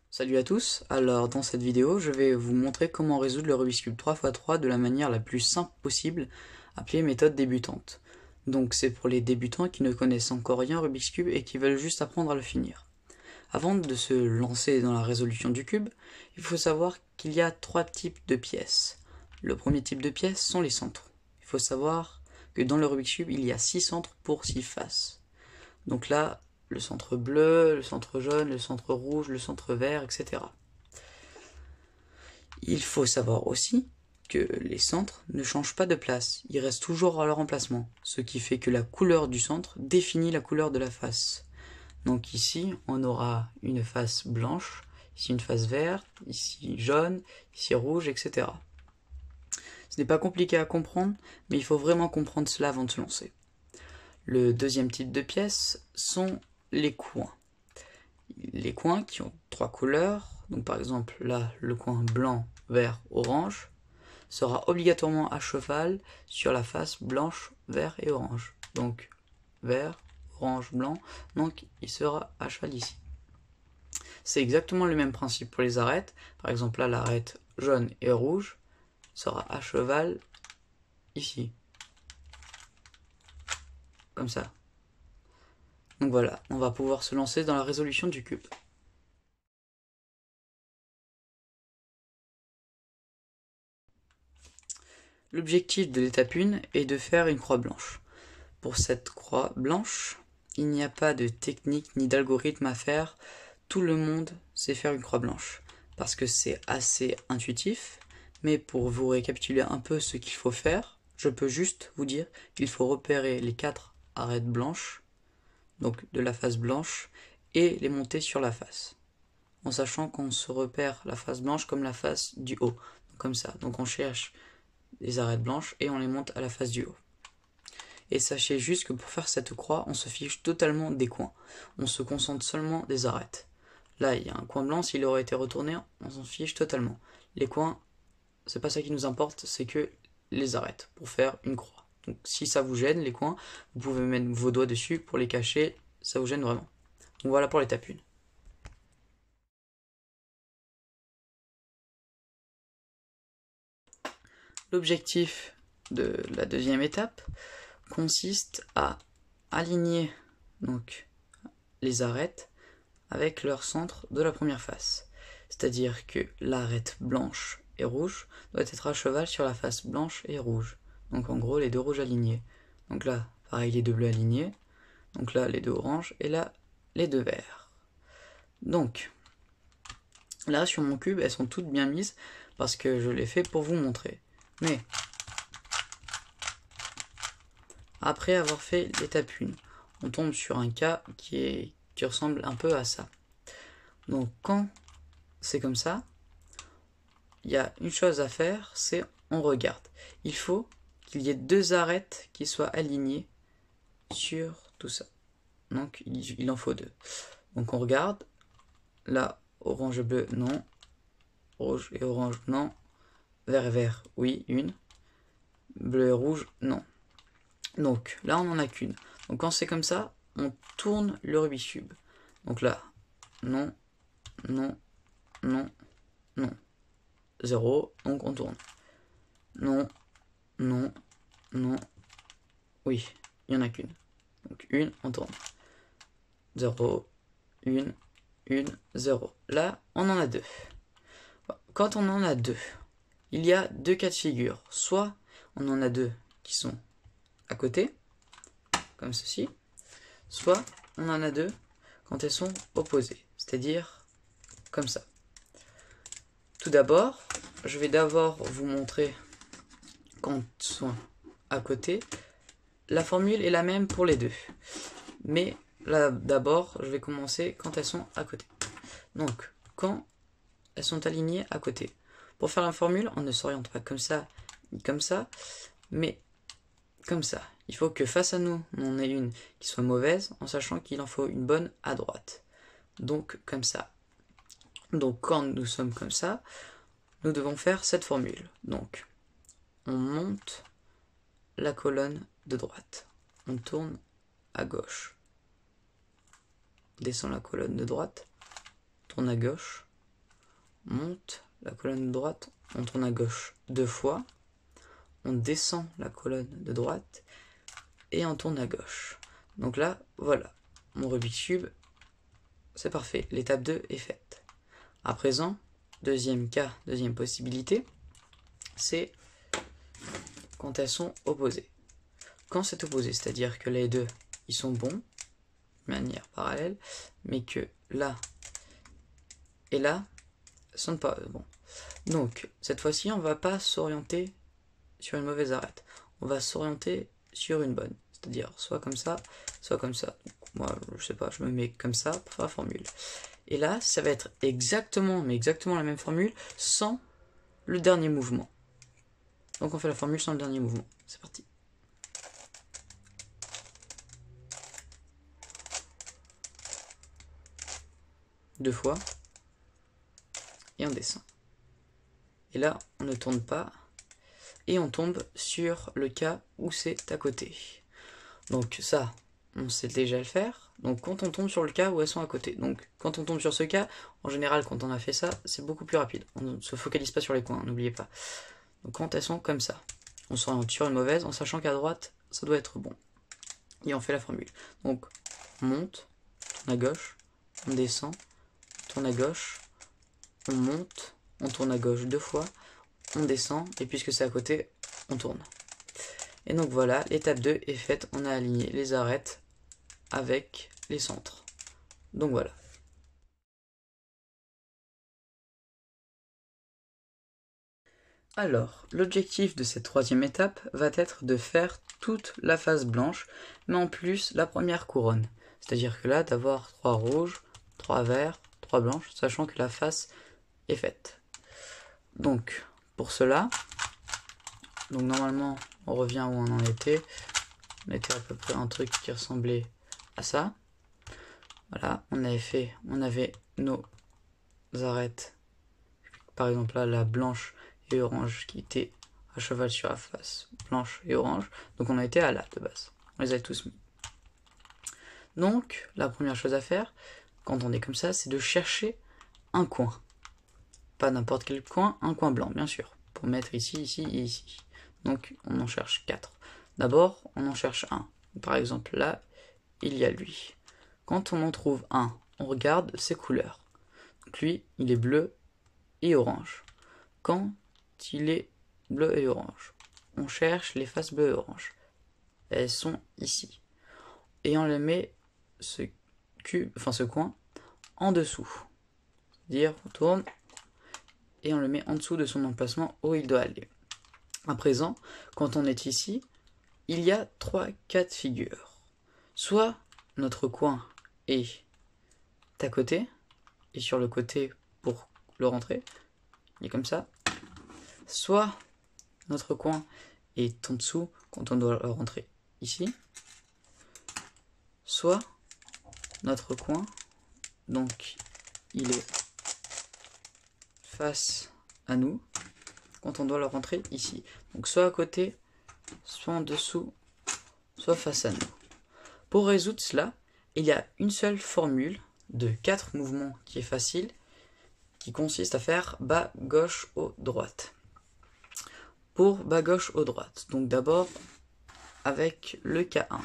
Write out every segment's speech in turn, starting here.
Salut à tous, alors dans cette vidéo je vais vous montrer comment résoudre le Rubik's Cube 3x3 de la manière la plus simple possible, appelée méthode débutante. Donc c'est pour les débutants qui ne connaissent encore rien au Rubik's Cube et qui veulent juste apprendre à le finir. Avant de se lancer dans la résolution du cube, il faut savoir qu'il y a trois types de pièces. Le premier type de pièces sont les centres. Il faut savoir que dans le Rubik's Cube il y a 6 centres pour 6 faces. Donc là, le centre bleu, le centre jaune, le centre rouge, le centre vert, etc. Il faut savoir aussi que les centres ne changent pas de place, ils restent toujours à leur emplacement, ce qui fait que la couleur du centre définit la couleur de la face. Donc ici, on aura une face blanche, ici une face verte, ici jaune, ici rouge, etc. Ce n'est pas compliqué à comprendre, mais il faut vraiment comprendre cela avant de se lancer. Le deuxième type de pièces sont les coins. Les coins qui ont trois couleurs, donc par exemple là le coin blanc, vert, orange, sera obligatoirement à cheval sur la face blanche, vert et orange. Donc vert, orange, blanc, donc il sera à cheval ici. C'est exactement le même principe pour les arêtes. Par exemple là l'arête jaune et rouge sera à cheval ici. Comme ça. Donc voilà, on va pouvoir se lancer dans la résolution du cube. L'objectif de l'étape 1 est de faire une croix blanche. Pour cette croix blanche, il n'y a pas de technique ni d'algorithme à faire. Tout le monde sait faire une croix blanche parce que c'est assez intuitif. Mais pour vous récapituler un peu ce qu'il faut faire, je peux juste vous dire qu'il faut repérer les 4 arêtes blanches, donc de la face blanche, et les monter sur la face. En sachant qu'on se repère la face blanche comme la face du haut, comme ça. Donc on cherche les arêtes blanches et on les monte à la face du haut. Et sachez juste que pour faire cette croix, on se fiche totalement des coins. On se concentre seulement des arêtes. Là, il y a un coin blanc, s'il aurait été retourné, on s'en fiche totalement. Les coins, c'est pas ça qui nous importe, c'est que les arêtes pour faire une croix. Donc si ça vous gêne, les coins, vous pouvez mettre vos doigts dessus pour les cacher, ça vous gêne vraiment. Donc voilà pour l'étape 1. L'objectif de la deuxième étape consiste à aligner donc les arêtes avec leur centre de la première face. C'est-à-dire que l'arête blanche et rouge doit être à cheval sur la face blanche et rouge. Donc en gros les deux rouges alignés. Donc là, pareil, les deux bleus alignés. Donc là, les deux oranges. Et là, les deux verts. Donc, là, sur mon cube, elles sont toutes bien mises parce que je l'ai fait pour vous montrer. Mais, après avoir fait l'étape 1, on tombe sur un cas qui ressemble un peu à ça. Donc quand c'est comme ça, il y a une chose à faire, c'est on regarde. Il faut qu'il y ait deux arêtes qui soient alignées sur tout ça. Donc il en faut deux. Donc on regarde. Là, orange et bleu, non. Rouge et orange, non. Vert et vert, oui, une. Bleu et rouge, non. Donc là, on n'en a qu'une. Donc quand c'est comme ça, on tourne le Rubik's Cube. Donc là, non, non, non, non. 0, donc on tourne. Non, non, non. Oui, il n'y en a qu'une. Donc une, on tourne. 0, 1, 1, 0. Là, on en a deux. Quand on en a deux, il y a deux cas de figure. Soit on en a deux qui sont à côté, comme ceci, soit on en a deux quand elles sont opposées, c'est-à-dire comme ça. Tout d'abord, je vais d'abord vous montrer quand elles sont à côté. La formule est la même pour les deux. Mais là, d'abord, je vais commencer quand elles sont à côté. Donc, quand elles sont alignées à côté. Pour faire la formule, on ne s'oriente pas comme ça, mais comme ça. Il faut que face à nous, on ait une qui soit mauvaise, en sachant qu'il en faut une bonne à droite. Donc, comme ça. Donc, quand nous sommes comme ça, nous devons faire cette formule. Donc, on monte la colonne de droite. On tourne à gauche. Descend la colonne de droite. Tourne à gauche. monte la colonne de droite, on tourne à gauche 2 fois, on descend la colonne de droite et on tourne à gauche. Donc là, voilà, mon Rubik's Cube, c'est parfait, l'étape 2 est faite. À présent, deuxième cas, deuxième possibilité, c'est quand elles sont opposées. Quand c'est opposé, c'est-à-dire que les deux, ils sont bons, de manière parallèle, mais que là et là sont pas bons. Donc, cette fois-ci, on va pas s'orienter sur une mauvaise arête. On va s'orienter sur une bonne. C'est-à-dire soit comme ça, soit comme ça. Donc, moi, je sais pas, je me mets comme ça pour faire la formule. Et là, ça va être exactement, mais exactement la même formule, sans le dernier mouvement. Donc on fait la formule sans le dernier mouvement. C'est parti. Deux fois. Et on descend. Et là, on ne tourne pas. Et on tombe sur le cas où c'est à côté. Donc ça, on sait déjà le faire. Donc quand on tombe sur le cas où elles sont à côté. Donc quand on tombe sur ce cas, en général, quand on a fait ça, c'est beaucoup plus rapide. On ne se focalise pas sur les coins, n'oubliez pas. Donc quand elles sont comme ça, on s'oriente sur une mauvaise en sachant qu'à droite, ça doit être bon. Et on fait la formule. Donc on monte, on tourne à gauche, on descend, on tourne à gauche, on monte, on tourne à gauche 2 fois, on descend, et puisque c'est à côté, on tourne. Et donc voilà, l'étape 2 est faite, on a aligné les arêtes avec les centres. Donc voilà. Alors, l'objectif de cette troisième étape va être de faire toute la face blanche, mais en plus la première couronne. C'est-à-dire que là, d'avoir 3 rouges, 3 verts, 3 blanches, sachant que la face est faite. Donc, pour cela, donc normalement, on revient où on en était. On était à peu près un truc qui ressemblait à ça. Voilà, on avait nos arêtes. Par exemple là, la blanche et orange qui étaient à cheval sur la face blanche et orange. Donc on a été à là de base. On les a tous mis. Donc, la première chose à faire, quand on est comme ça, c'est de chercher un coin. Pas n'importe quel coin, un coin blanc, bien sûr. Pour mettre ici, ici et ici. Donc, on en cherche 4. D'abord, on en cherche un. Par exemple, là, il y a lui. Quand on en trouve un, on regarde ses couleurs. Donc lui, il est bleu et orange. Quand il est bleu et orange, on cherche les faces bleues et orange. Elles sont ici. Et on les met ce coin en dessous. C'est-à-dire, on tourne et on le met en dessous de son emplacement où il doit aller. À présent, quand on est ici, il y a 3 cas de figure. Soit notre coin est à côté, et sur le côté pour le rentrer, il est comme ça. Soit notre coin est en dessous quand on doit le rentrer ici. Soit notre coin, donc il est face à nous quand on doit le rentrer ici. Donc soit à côté, soit en dessous, soit face à nous. Pour résoudre cela, il y a une seule formule de 4 mouvements qui est facile, qui consiste à faire bas, gauche, haut, droite. Pour bas, gauche, haut, droite, donc d'abord avec le K1.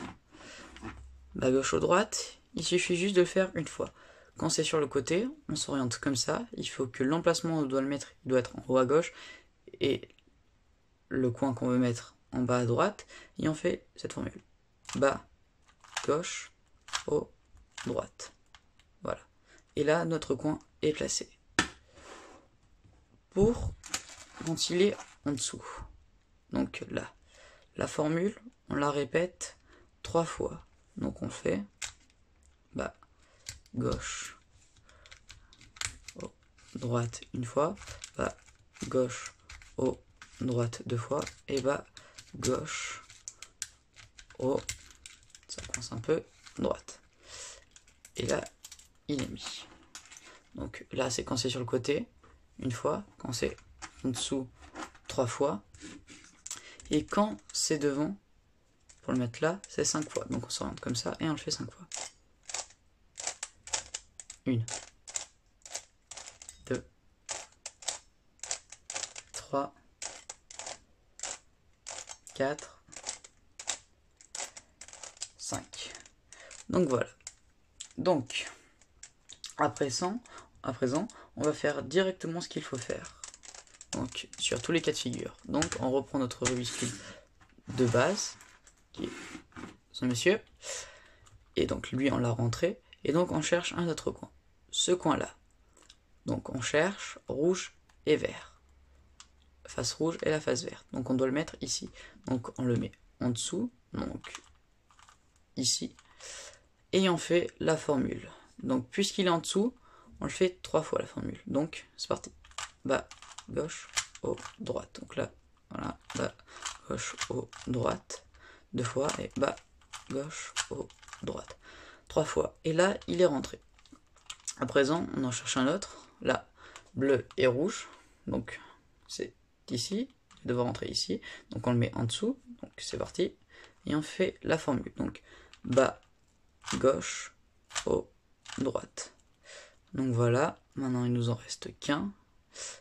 Bas, gauche, haut, droite, il suffit juste de le faire une fois. Quand c'est sur le côté, on s'oriente comme ça. Il faut que l'emplacement où on doit le mettre, il doit être en haut à gauche, et le coin qu'on veut mettre en bas à droite, et on fait cette formule. Bas, gauche, haut, droite. Voilà. Et là, notre coin est placé. Pour quand il est en dessous. Donc là, la formule, on la répète 3 fois. Donc on fait bas, gauche, haut, droite une fois, bas, gauche, haut, droite 2 fois, et bas, gauche, haut, ça coince un peu, droite. Et là, il est mis. Donc là, c'est quand c'est sur le côté, une fois, quand c'est en dessous, 3 fois, et quand c'est devant, pour le mettre là, c'est 5 fois. Donc on s'oriente comme ça, et on le fait 5 fois. 1, 2, 3, 4, 5. Donc voilà. Donc, à présent, on va faire directement ce qu'il faut faire. Donc, sur tous les cas de figure. Donc, on reprend notre Rubik's Cube de base, qui est ce monsieur. Et donc, lui, on l'a rentré. Et donc, on cherche un autre coin. Ce coin-là. Donc, on cherche rouge et vert. Face rouge et la face verte. Donc, on doit le mettre ici. Donc, on le met en dessous. Donc, ici. Et on fait la formule. Donc, puisqu'il est en dessous, on le fait 3 fois la formule. Donc, c'est parti. Bas, gauche, haut, droite. Donc là, voilà, bas, gauche, haut, droite. 2 fois, et bas, gauche, haut, droite. 3 fois. Et là, il est rentré. À présent, on en cherche un autre. Là, bleu et rouge. Donc, c'est ici. Il doit rentrer ici. Donc, on le met en dessous. Donc, c'est parti. Et on fait la formule. Donc, bas, gauche, haut, droite. Donc voilà, maintenant il nous en reste qu'un.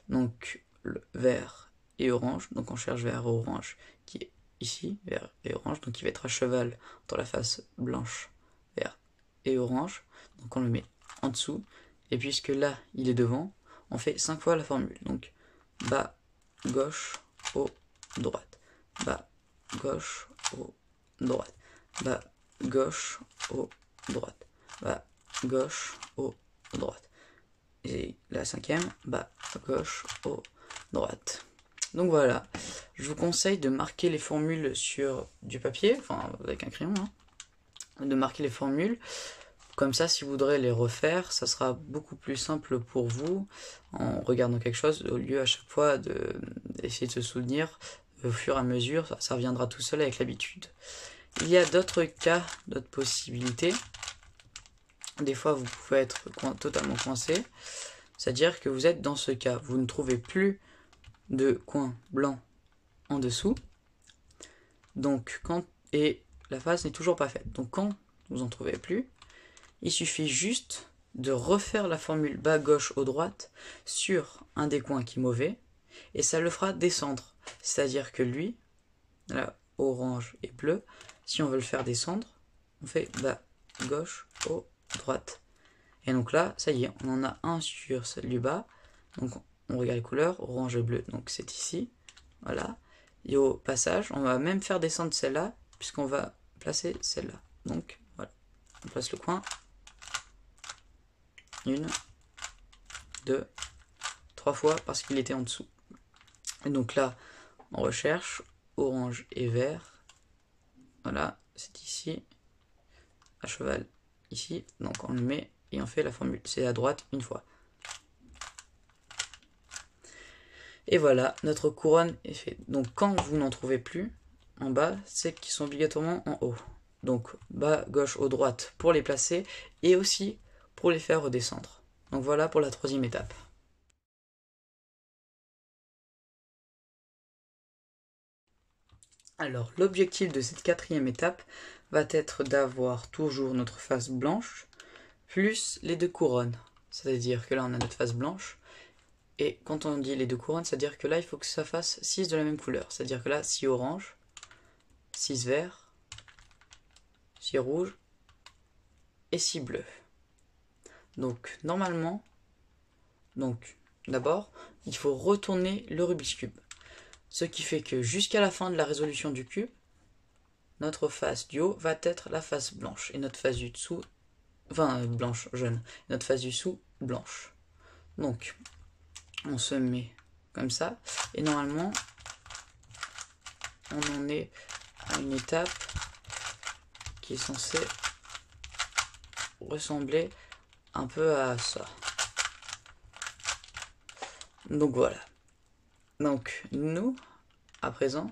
Donc le vert et orange. Donc on cherche vert et orange qui est ici, vert et orange. Donc il va être à cheval entre la face blanche, vert et orange. Donc on le met en dessous. Et puisque là il est devant, on fait 5 fois la formule. Donc bas, gauche, haut, droite. Bas, gauche, haut, droite. Bas, gauche, haut, droite. Bas, gauche, haut, droite. Et la cinquième, bas, gauche, haut, droite. Donc voilà, je vous conseille de marquer les formules sur du papier, enfin avec un crayon, hein, de marquer les formules. Comme ça, si vous voudrez les refaire, ça sera beaucoup plus simple pour vous en regardant quelque chose, au lieu à chaque fois d'essayer de se souvenir. Au fur et à mesure, ça reviendra tout seul avec l'habitude. Il y a d'autres cas, d'autres possibilités. Des fois, vous pouvez être totalement coincé. C'est-à-dire que vous êtes dans ce cas. Vous ne trouvez plus de coin blanc en dessous. Donc, et la face n'est toujours pas faite. Donc, quand vous n'en trouvez plus, il suffit juste de refaire la formule bas, gauche, haut, droite sur un des coins qui est mauvais. Et ça le fera descendre. C'est-à-dire que lui, là, orange et bleu, si on veut le faire descendre, on fait bas, gauche, haut, droite. Et donc là, ça y est, on en a un sur celui bas. Donc on regarde les couleurs, orange et bleu, donc c'est ici. Voilà. Et au passage, on va même faire descendre celle-là, puisqu'on va placer celle-là. Donc voilà, on place le coin. 1, 2, 3 fois parce qu'il était en dessous. Et donc là, on recherche orange et vert. Voilà, c'est ici. À cheval, ici. Donc on le met et on fait la formule. C'est à droite une fois. Et voilà, notre couronne est faite. Donc quand vous n'en trouvez plus en bas, c'est qu'ils sont obligatoirement en haut. Donc bas, gauche, haut, droite pour les placer et aussi pour les faire redescendre. Donc voilà pour la 3e étape. Alors l'objectif de cette 4e étape va être d'avoir toujours notre face blanche plus les 2 couronnes. C'est-à-dire que là on a notre face blanche. Et quand on dit les 2 couronnes, c'est-à-dire que là il faut que ça fasse 6 de la même couleur. C'est-à-dire que là 6 orange, 6 vert, 6 rouge et 6 bleu. Donc normalement, d'abord, il faut retourner le Rubik's Cube. Ce qui fait que jusqu'à la fin de la résolution du cube, notre face du haut va être la face blanche. Et notre face du dessous, blanche, jaune. Notre face du dessous, blanche. Donc, on se met comme ça. Et normalement, on en est à une étape qui est censée ressembler un peu à ça. Donc voilà. Donc nous, à présent,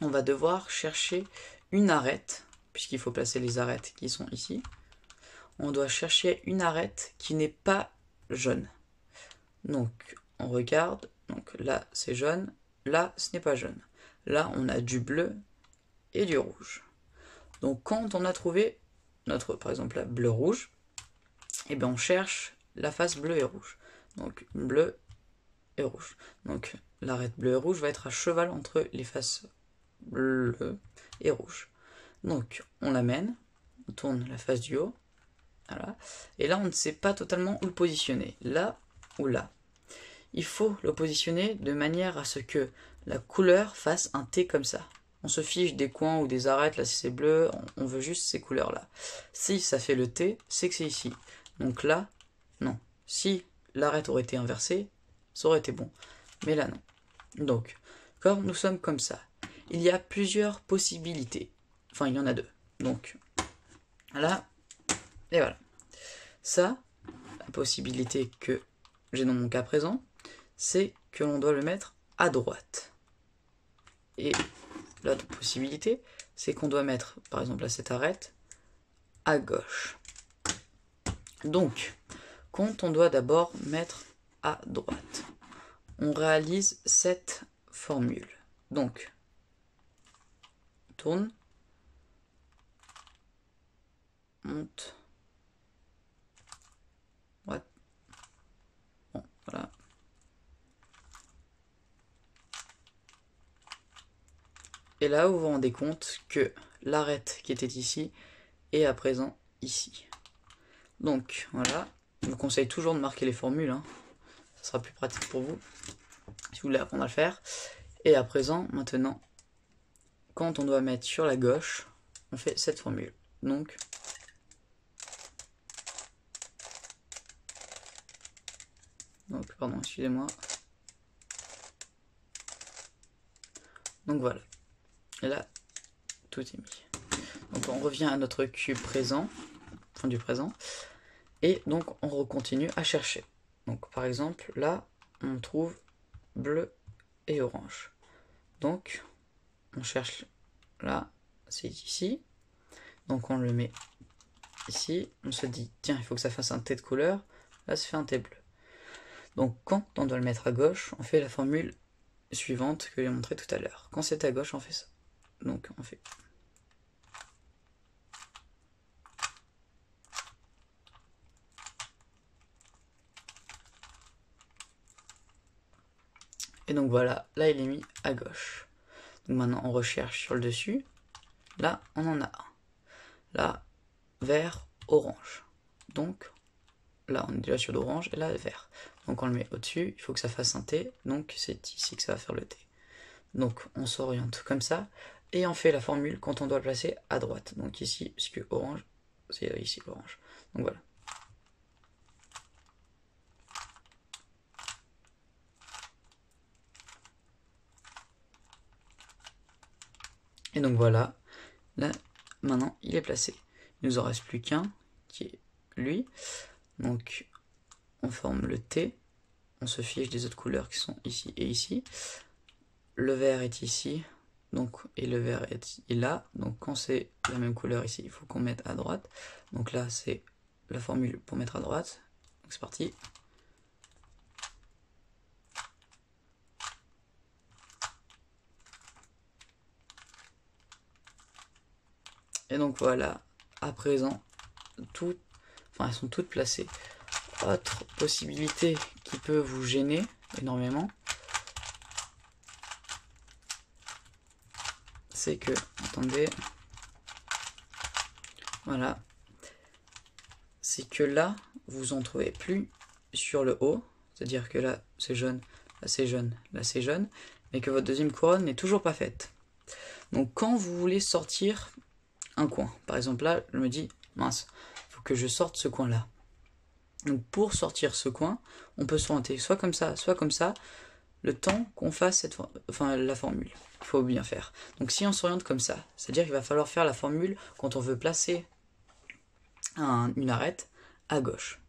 on va devoir chercher une arête, puisqu'il faut placer les arêtes qui sont ici. On doit chercher une arête qui n'est pas jaune. Donc on regarde, donc là c'est jaune, là ce n'est pas jaune. Là on a du bleu et du rouge. Donc quand on a trouvé notre, par exemple là, bleu-rouge, et bien on cherche la face bleu et rouge. Donc bleu et rouge. Donc l'arête bleu et rouge va être à cheval entre les faces bleu et rouge. Donc on l'amène, on tourne la face du haut, voilà. Et là on ne sait pas totalement où le positionner, là ou là. Il faut le positionner de manière à ce que la couleur fasse un T comme ça. On se fiche des coins ou des arêtes, là si c'est bleu, on veut juste ces couleurs là. Si ça fait le T, c'est que c'est ici. Donc là, non. Si l'arête aurait été inversée, ça aurait été bon. Mais là non. Donc, quand nous sommes comme ça, il y a plusieurs possibilités. Enfin, il y en a deux. Donc, là, et voilà. Ça, la possibilité que j'ai dans mon cas présent, c'est que l'on doit le mettre à droite. Et l'autre possibilité, c'est qu'on doit mettre, par exemple, à cette arête, à gauche. Donc, quand on doit d'abord mettre à droite, on réalise cette formule. Donc, on tourne, monte, ouais. Bon, voilà. Et là, vous vous rendez compte que l'arête qui était ici est à présent ici. Donc, voilà. Je vous conseille toujours de marquer les formules. Hein. Ça sera plus pratique pour vous, si vous voulez apprendre à le faire. Et à présent, maintenant, quand on doit mettre sur la gauche, on fait cette formule. Donc, pardon, excusez-moi. Donc voilà. Et là, tout est mis. Donc on revient à notre cube présent, enfin du présent, et donc on recontinue à chercher. Donc par exemple, là, on trouve bleu et orange. Donc, on cherche là, c'est ici. Donc on le met ici. On se dit, tiens, il faut que ça fasse un T de couleur. Là, ça fait un T bleu. Donc quand on doit le mettre à gauche, on fait la formule suivante que j'ai montré tout à l'heure. Quand c'est à gauche, on fait ça. Donc on fait... Et donc voilà, là il est mis à gauche. Donc maintenant on recherche sur le dessus. Là on en a un. Là, vert, orange. Donc là on est déjà sur l'orange et là vert. Donc on le met au-dessus, il faut que ça fasse un T. Donc c'est ici que ça va faire le T. Donc on s'oriente comme ça. Et on fait la formule quand on doit le placer à droite. Donc ici, puisque orange, c'est ici l'orange. Donc voilà. Et donc voilà, là, maintenant, il est placé. Il nous en reste plus qu'un, qui est lui. Donc, on forme le T. On se fiche des autres couleurs qui sont ici et ici. Le vert est ici, donc, et le vert est là. Donc, quand c'est la même couleur ici, il faut qu'on mette à droite. Donc là, c'est la formule pour mettre à droite. Donc, c'est parti. Et donc voilà, à présent, elles sont toutes placées. Autre possibilité qui peut vous gêner énormément, c'est que, attendez, voilà, c'est que là, vous en trouvez plus sur le haut, c'est-à-dire que là c'est jaune, là c'est jaune, là c'est jaune, mais que votre deuxième couronne n'est toujours pas faite. Donc quand vous voulez sortir un coin, par exemple là, je me dis, mince, il faut que je sorte ce coin-là. Donc pour sortir ce coin, on peut s'orienter soit comme ça, le temps qu'on fasse la formule. Il faut bien faire. Donc si on s'oriente comme ça, c'est-à-dire qu'il va falloir faire la formule quand on veut placer une arête à gauche.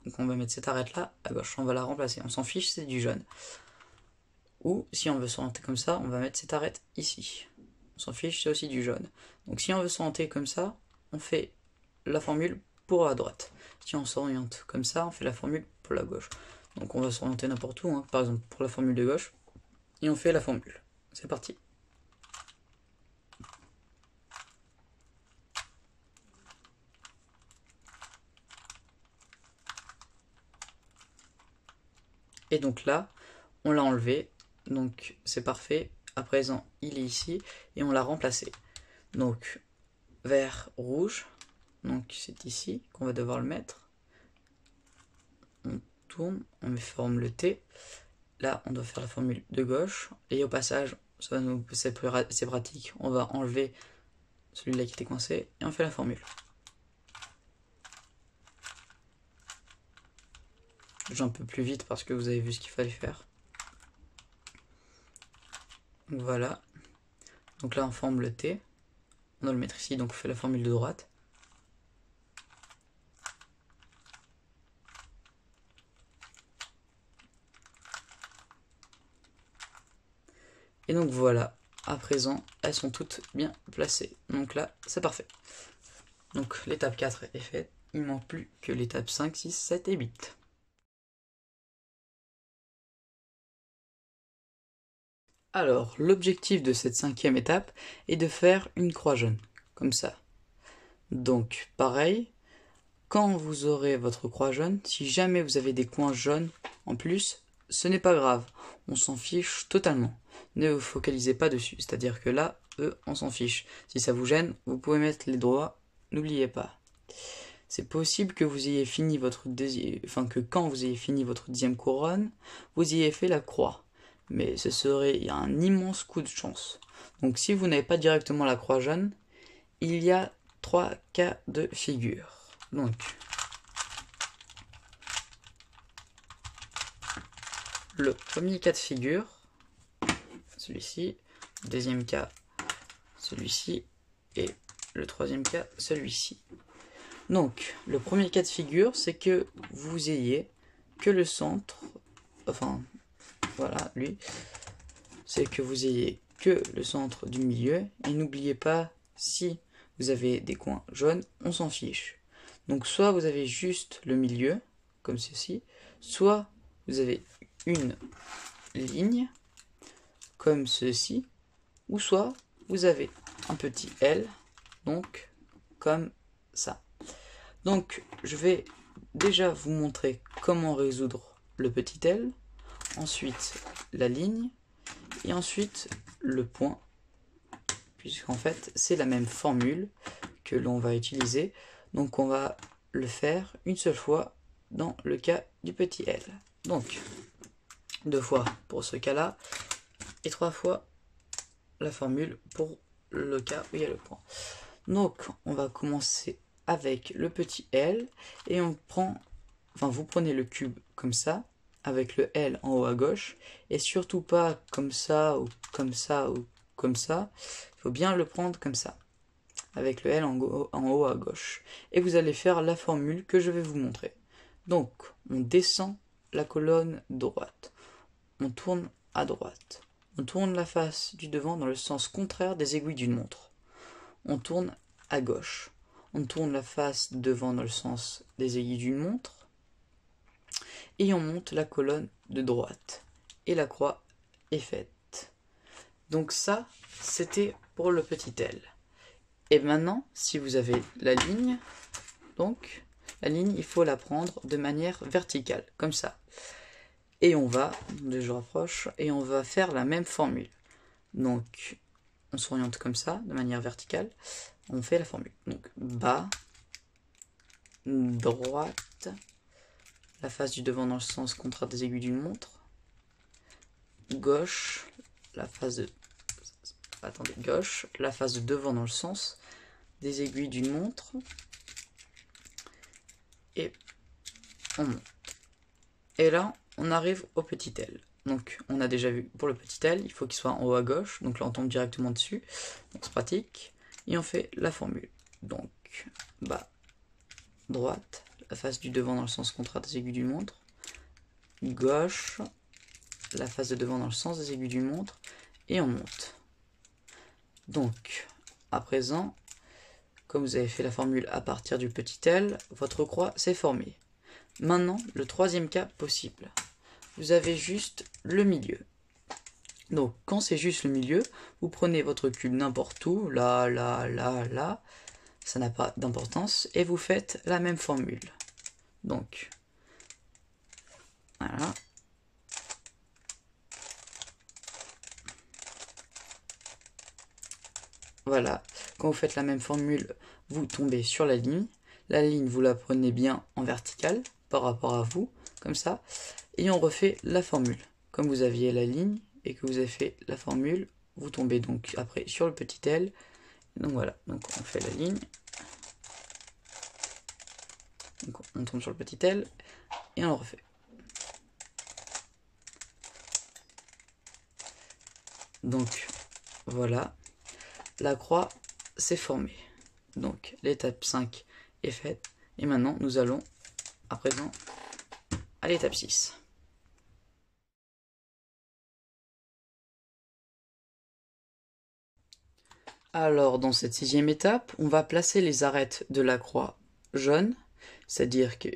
Donc on va mettre cette arête là à gauche, on va la remplacer. On s'en fiche, c'est du jaune. Ou si on veut s'orienter comme ça, on va mettre cette arête ici. On s'en fiche, c'est aussi du jaune. Donc si on veut s'orienter comme ça, on fait la formule pour la droite. Si on s'oriente comme ça, on fait la formule pour la gauche. Donc on va s'orienter n'importe où, hein. Par exemple pour la formule de gauche, et on fait la formule. C'est parti. Et donc là, on l'a enlevé, donc c'est parfait. À présent, il est ici et on l'a remplacé. Donc, vert, rouge, donc c'est ici qu'on va devoir le mettre. On tourne, on forme le T. Là, on doit faire la formule de gauche. Et au passage, c'est pratique, on va enlever celui-là qui était coincé et on fait la formule. Je vais un peu plus vite parce que vous avez vu ce qu'il fallait faire. Donc voilà. Donc là, on forme le T. On doit le mettre ici, donc on fait la formule de droite. Et donc voilà, à présent, elles sont toutes bien placées. Donc là, c'est parfait. Donc l'étape 4 est faite. Il ne manque plus que l'étape 5, 6, 7 et 8. Alors, l'objectif de cette 5e étape est de faire une croix jaune, comme ça. Donc, pareil, quand vous aurez votre croix jaune, si jamais vous avez des coins jaunes en plus, ce n'est pas grave, on s'en fiche totalement. Ne vous focalisez pas dessus, c'est-à-dire que là, on s'en fiche. Si ça vous gêne, vous pouvez mettre les doigts, n'oubliez pas. C'est possible que vous ayez fini que quand vous ayez fini votre 10e couronne, vous ayez fait la croix. Mais il y a un immense coup de chance. Donc si vous n'avez pas directement la croix jaune, il y a 3 cas de figure. Donc, le premier cas de figure, celui-ci, le deuxième cas, celui-ci, et le troisième cas, celui-ci. Donc, le premier cas de figure, c'est que vous ayez que le centre, enfin, voilà, lui, c'est que vous ayez que le centre du milieu, et n'oubliez pas, si vous avez des coins jaunes, on s'en fiche. Donc, soit vous avez juste le milieu, comme ceci, soit vous avez une ligne, comme ceci, ou soit vous avez un petit L, donc comme ça. Donc je vais déjà vous montrer comment résoudre le petit L, ensuite la ligne, et ensuite le point, puisqu'en fait c'est la même formule que l'on va utiliser, donc on va le faire une seule fois dans le cas du petit L. Donc 2 fois pour ce cas-là, et 3 fois la formule pour le cas où il y a le point. Donc on va commencer avec le petit L et vous prenez le cube comme ça, avec le L en haut à gauche, et surtout pas comme ça ou comme ça ou comme ça, il faut bien le prendre comme ça, avec le L en haut à gauche. Et vous allez faire la formule que je vais vous montrer. Donc on descend la colonne droite, on tourne à droite, on tourne la face du devant dans le sens contraire des aiguilles d'une montre. On tourne à gauche. On tourne la face devant dans le sens des aiguilles d'une montre. Et on monte la colonne de droite. Et la croix est faite. Donc ça, c'était pour le petit L. Et maintenant, si vous avez la ligne, donc la ligne, il faut la prendre de manière verticale, comme ça. Et je rapproche, et on va faire la même formule. Donc, on s'oriente comme ça, de manière verticale. On fait la formule. Donc, bas, droite, la face du devant dans le sens contraire des aiguilles d'une montre. Gauche, gauche, la face de devant dans le sens des aiguilles d'une montre. Et on monte. Et là, on arrive au petit L. Donc, on a déjà vu pour le petit L, il faut qu'il soit en haut à gauche. Donc là, on tombe directement dessus. Donc, c'est pratique. Et on fait la formule. Donc, bas, droite, la face du devant dans le sens contraire des aiguilles d'une montre. Gauche, la face de devant dans le sens des aiguilles d'une montre. Et on monte. Donc, à présent, comme vous avez fait la formule à partir du petit L, votre croix s'est formée. Maintenant, le troisième cas possible. Vous avez juste le milieu. Donc, quand c'est juste le milieu, vous prenez votre cube n'importe où, là, là, là, là, ça n'a pas d'importance, et vous faites la même formule. Donc, voilà. voilà, quand vous faites la même formule, vous tombez sur la ligne. La ligne, vous la prenez bien en verticale par rapport à vous, comme ça. Et on refait la formule. Comme vous aviez la ligne et que vous avez fait la formule, vous tombez donc après sur le petit L. Donc voilà, donc on fait la ligne. Donc on tombe sur le petit L et on le refait. Donc voilà, la croix s'est formée. Donc l'étape 5 est faite. Et maintenant nous allons à présent à l'étape 6. Alors dans cette 6e étape, on va placer les arêtes de la croix jaune. C'est-à-dire que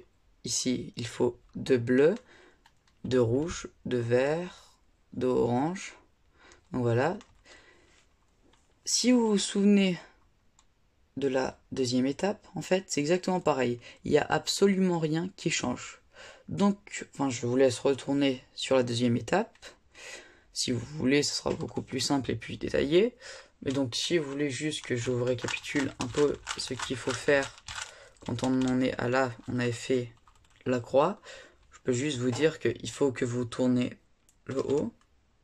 ici il faut 2 bleus, 2 rouges, 2 verts, 2 oranges. Donc voilà. Si vous vous souvenez de la 2e étape, en fait, c'est exactement pareil. Il n'y a absolument rien qui change. Donc, je vous laisse retourner sur la 2e étape. Si vous voulez, ce sera beaucoup plus simple et plus détaillé. Mais donc, si vous voulez juste que je vous récapitule un peu ce qu'il faut faire quand on en est à là, on avait fait la croix, je peux juste vous dire qu'il faut que vous tournez le haut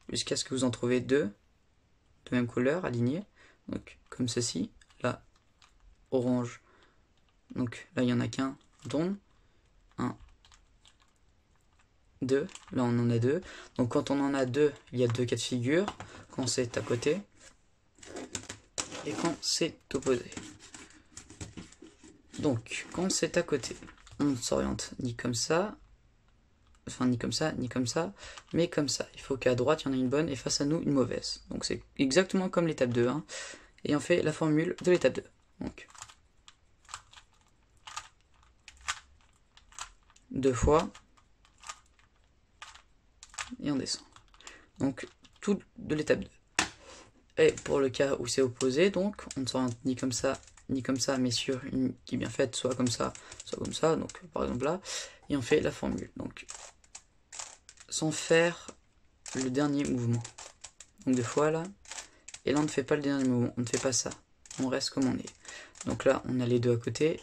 jusqu'à ce que vous en trouvez 2 de même couleur alignés. Donc, comme ceci. Là, orange. Donc là, il n'y en a qu'un. Donc, 1, 2. Là, on en a 2. Donc, quand on en a 2, il y a 2 cas de figure. Quand c'est à côté et quand c'est opposé. Donc, quand c'est à côté, on s'oriente ni comme ça, enfin ni comme ça, ni comme ça, mais comme ça. Il faut qu'à droite, il y en ait une bonne et face à nous, une mauvaise. Donc, c'est exactement comme l'étape 2. Hein. Et on fait la formule de l'étape 2. Donc, 2 fois, et on descend. Donc, tout de l'étape 2. Et pour le cas où c'est opposé, donc, on ne s'oriente ni comme ça, mais sur une qui est bien faite, soit comme ça, donc par exemple là, et on fait la formule. Donc, sans faire le dernier mouvement. Donc 2 fois là, et là on ne fait pas le dernier mouvement, on ne fait pas ça, on reste comme on est. Donc là, on a les 2 à côté,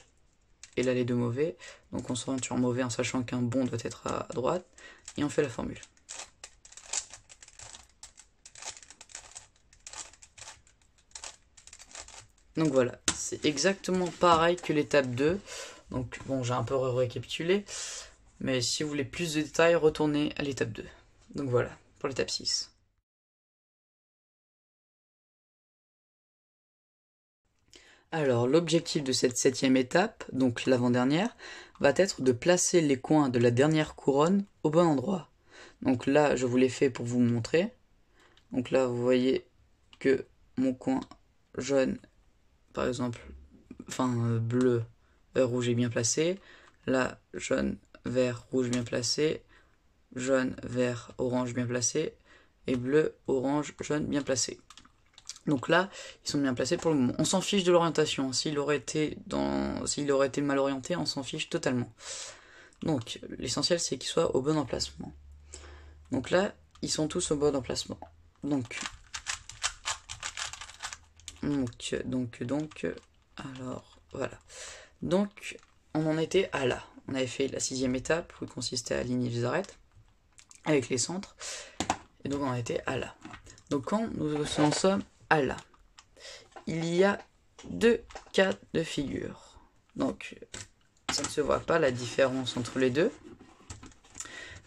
et là les 2 mauvais, donc on s'oriente sur mauvais en sachant qu'un bon doit être à droite, et on fait la formule. Donc voilà, c'est exactement pareil que l'étape 2. Donc bon, j'ai un peu récapitulé. Mais si vous voulez plus de détails, retournez à l'étape 2. Donc voilà, pour l'étape 6. Alors l'objectif de cette 7e étape, donc l'avant-dernière, va être de placer les coins de la dernière couronne au bon endroit. Donc là, je vous l'ai fait pour vous montrer. Donc là, vous voyez que mon coin jaune, par exemple, bleu, rouge est bien placé. Là, jaune, vert, rouge bien placé. Jaune, vert, orange bien placé. Et bleu, orange, jaune bien placé. Donc là, ils sont bien placés pour le moment. On s'en fiche de l'orientation. S'il aurait été mal orienté, on s'en fiche totalement. Donc, l'essentiel, c'est qu'ils soient au bon emplacement. Donc là, ils sont tous au bon emplacement. Donc, alors, voilà. Donc, on en était à là. On avait fait la 6e étape, où il consistait à aligner les arêtes, avec les centres. Et donc, on en était à là. Donc, quand nous en sommes à là, il y a 2 cas de figure. Donc, ça ne se voit pas la différence entre les deux.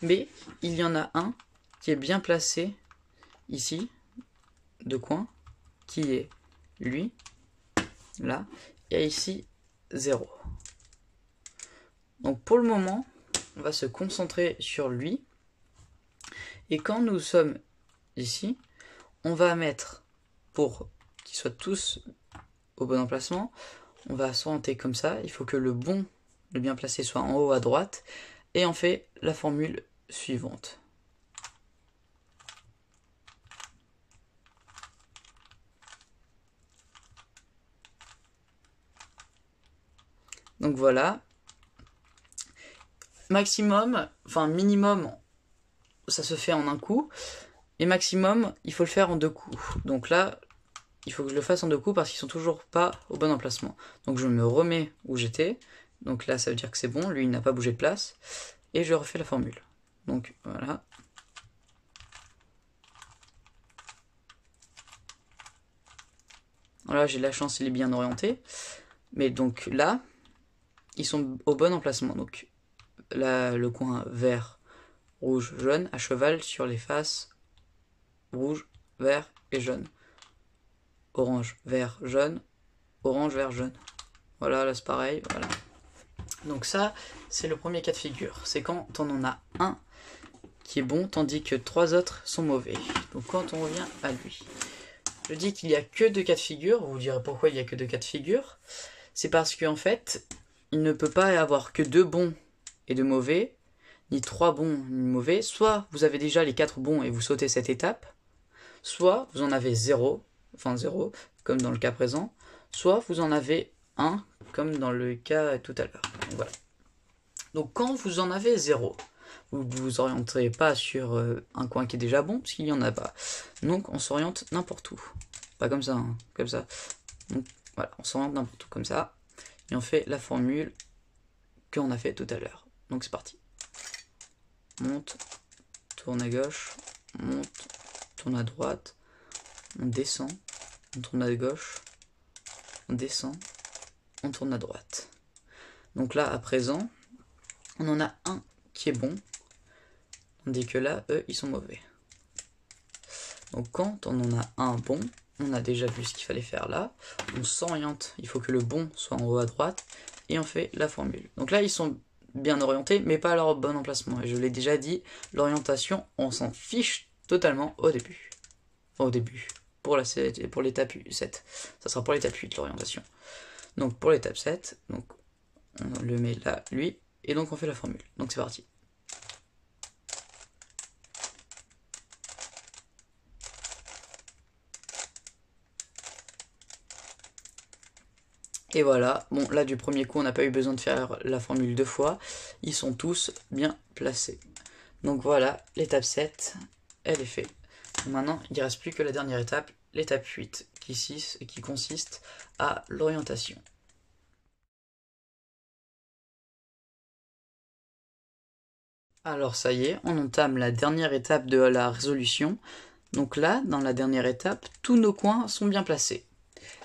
Mais il y en a un qui est bien placé ici, de coin, qui est lui, là, et ici 0. Donc pour le moment, on va se concentrer sur lui. Et quand nous sommes ici, on va mettre, pour qu'ils soient tous au bon emplacement, on va s'orienter comme ça. Il faut que le bien placé soit en haut à droite. Et on fait la formule suivante. Donc voilà. Maximum, minimum, ça se fait en un coup. Et maximum, il faut le faire en 2 coups. Donc là, il faut que je le fasse en 2 coups parce qu'ils sont toujours pas au bon emplacement. Donc je me remets où j'étais. Donc là, ça veut dire que c'est bon. Lui, il n'a pas bougé de place. Et je refais la formule. Donc voilà. Voilà, j'ai de la chance, il est bien orienté. Mais donc là, ils sont au bon emplacement. Donc là, le coin vert, rouge, jaune, à cheval sur les faces rouge, vert et jaune. Orange, vert, jaune, orange, vert, jaune. Voilà, là c'est pareil, voilà. Donc ça, c'est le premier cas de figure. C'est quand on en a un qui est bon, tandis que 3 autres sont mauvais. Donc quand on revient à lui. Je dis qu'il n'y a que 2 cas de figure. Vous vous direz pourquoi il n'y a que 2 cas de figure. C'est parce qu'en fait, il ne peut pas y avoir que 2 bons et 2 mauvais, ni 3 bons ni mauvais. Soit vous avez déjà les 4 bons et vous sautez cette étape, soit vous en avez 0, enfin 0, comme dans le cas présent, soit vous en avez 1, comme dans le cas tout à l'heure. Donc, voilà. Donc quand vous en avez 0, vous ne vous orienterez pas sur un coin qui est déjà bon, parce qu'il n'y en a pas. Donc on s'oriente n'importe où. Pas comme ça, hein, comme ça. Donc voilà, on s'oriente n'importe où comme ça. Et on fait la formule qu'on a fait tout à l'heure. Donc c'est parti. Monte, tourne à gauche, monte, tourne à droite, on descend, on tourne à gauche, on descend, on tourne à droite. Donc là, à présent, on en a un qui est bon, tandis que là, eux, ils sont mauvais. Donc quand on en a un bon, on a déjà vu ce qu'il fallait faire là, on s'oriente, il faut que le bon soit en haut à droite, et on fait la formule. Donc là, ils sont bien orientés, mais pas à leur bon emplacement. Et je l'ai déjà dit, l'orientation, on s'en fiche totalement au début. Enfin, au début, pour l'étape 7. Ça sera pour l'étape 8, l'orientation. Donc pour l'étape 7, donc on le met là, lui, et donc on fait la formule. Donc c'est parti. Et voilà, bon là du premier coup on n'a pas eu besoin de faire la formule 2 fois, ils sont tous bien placés. Donc voilà, l'étape 7, elle est faite. Maintenant il ne reste plus que la dernière étape, l'étape 8, qui consiste à l'orientation. Alors ça y est, on entame la dernière étape de la résolution. Donc là, dans la dernière étape, tous nos coins sont bien placés.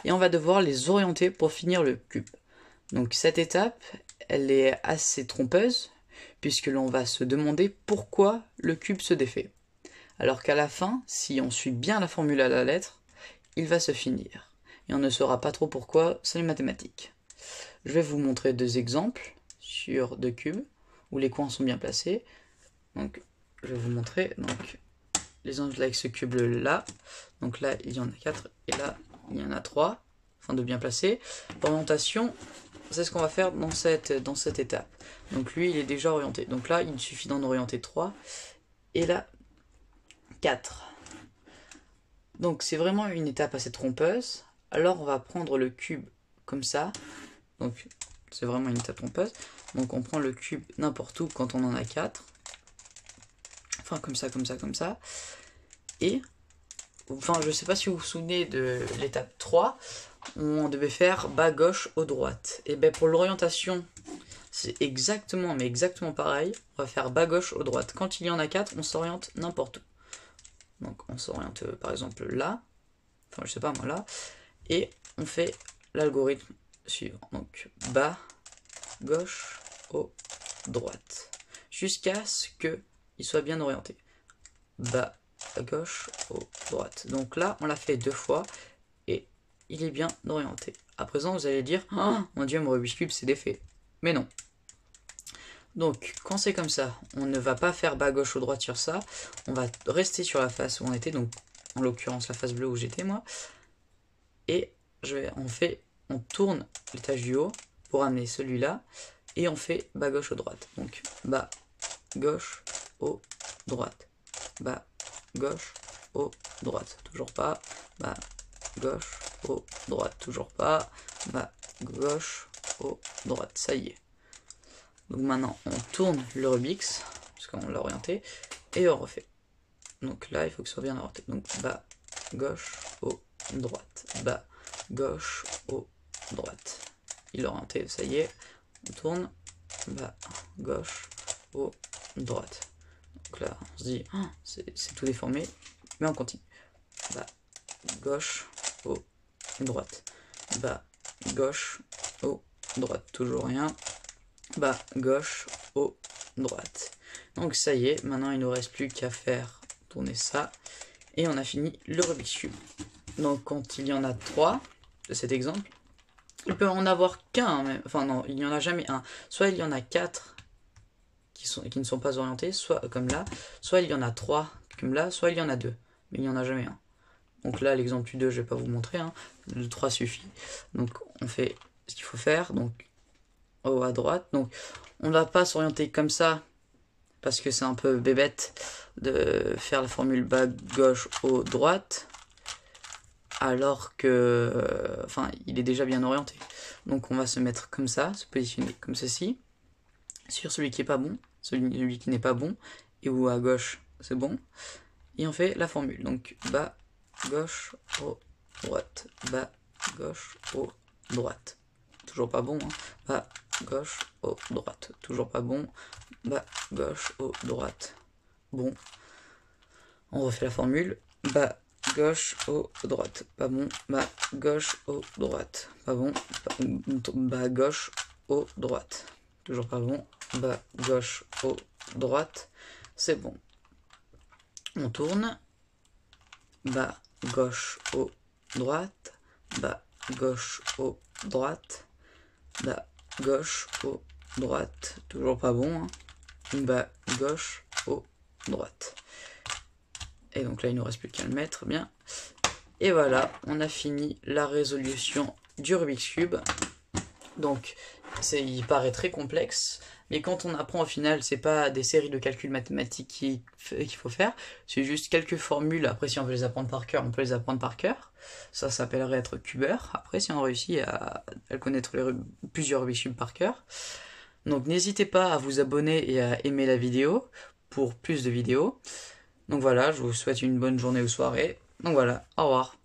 Et on va devoir les orienter pour finir le cube. Donc cette étape, elle est assez trompeuse, puisque l'on va se demander pourquoi le cube se défait. Alors qu'à la fin, si on suit bien la formule à la lettre, il va se finir. Et on ne saura pas trop pourquoi, c'est les mathématiques. Je vais vous montrer 2 exemples sur 2 cubes, où les coins sont bien placés. Donc je vais vous montrer donc, l'exemple avec ce cube là. Donc là, il y en a 4, et là, il y en a 3, afin de bien placer. L'orientation, c'est ce qu'on va faire dans cette étape. Donc lui, il est déjà orienté. Donc là, il suffit d'en orienter 3. Et là, 4. Donc c'est vraiment une étape assez trompeuse. Alors on va prendre le cube comme ça. Donc c'est vraiment une étape trompeuse. Donc on prend le cube n'importe où quand on en a 4. Enfin comme ça, comme ça, comme ça. Et, enfin je sais pas si vous vous souvenez de l'étape 3. On devait faire bas gauche haut droite. Et bien pour l'orientation, c'est exactement, mais exactement pareil. On va faire bas gauche haut droite. Quand il y en a 4, on s'oriente n'importe où. Donc on s'oriente par exemple là. Enfin je sais pas moi là. Et on fait l'algorithme suivant. Donc bas, gauche, haut, droite. Jusqu'à ce qu'il soit bien orienté. Bas, gauche, haut, droite. Donc là, on l'a fait 2 fois et il est bien orienté. À présent, vous allez dire, oh, mon dieu, mon Rubik's Cube, c'est défait. Mais non. Donc, quand c'est comme ça, on ne va pas faire bas, gauche, haut, droite sur ça. On va rester sur la face où on était, donc en l'occurrence la face bleue où j'étais moi. Et on tourne l'étage du haut pour amener celui-là. Et on fait bas, gauche, haut, droite. Donc, bas, gauche, haut, droite. Bas, gauche, haut, droite. Toujours pas. Bas, gauche, haut, droite. Toujours pas. Bas, gauche, haut, droite. Ça y est. Donc maintenant, on tourne le Rubik's, parce qu'on l'a orienté, et on refait. Donc là, il faut que ce soit bien orienté. Donc bas, gauche, haut, droite, bas, gauche, haut, droite. Il est orienté, ça y est. On tourne, bas, gauche, haut, droite. Donc là, on se dit, oh, c'est tout déformé, mais on continue. Bas, gauche, haut, droite. Bas, gauche, haut, droite. Toujours rien. Bas, gauche, haut, droite. Donc ça y est, maintenant il ne nous reste plus qu'à faire tourner ça. Et on a fini le Rubik's Cube. Donc quand il y en a 3 de cet exemple, il peut en avoir qu'un, enfin non, il n'y en a jamais un. Soit il y en a 4 qui ne sont pas orientés, soit comme là, soit il y en a 3 comme là, soit il y en a 2, mais il n'y en a jamais un. Donc là, l'exemple du 2, je ne vais pas vous montrer, hein. Le 3 suffit. Donc on fait ce qu'il faut faire, donc haut à droite. Donc on ne va pas s'orienter comme ça, parce que c'est un peu bébête de faire la formule bas, gauche, haut, droite, alors que, enfin, il est déjà bien orienté. Donc on va se mettre comme ça, se positionner comme ceci, sur celui qui est pas bon, celui qui n'est pas bon, et où à gauche c'est bon, et on fait la formule. Donc bas, gauche, haut, droite, bas, gauche, haut, droite. Toujours pas bon, hein. Bas, gauche, haut, droite. Toujours pas bon. Bas, gauche, haut, droite. Bon. On refait la formule. Bas, gauche, haut, droite. Pas bon. Bas, gauche, haut, droite. Pas bon. Bas, gauche, haut, droite. Toujours pas bon. Bas, gauche, haut, droite. C'est bon. On tourne. Bas, gauche, haut, droite. Bas, gauche, haut, droite. Bas, gauche, haut, droite. Toujours pas bon, hein. Bas, gauche, haut, droite. Et donc là, il ne nous reste plus qu'à le mettre, bien. Et voilà, on a fini la résolution du Rubik's Cube. Donc, il paraît très complexe, mais quand on apprend au final, c'est pas des séries de calculs mathématiques qu'il faut faire, c'est juste quelques formules. Après, si on veut les apprendre par cœur, on peut les apprendre par cœur. Ça s'appellerait être cubeur. Après, si on réussit à connaître plusieurs Rubik's Cube par cœur. Donc, n'hésitez pas à vous abonner et à aimer la vidéo pour plus de vidéos. Donc voilà, je vous souhaite une bonne journée ou soirée. Donc voilà, au revoir.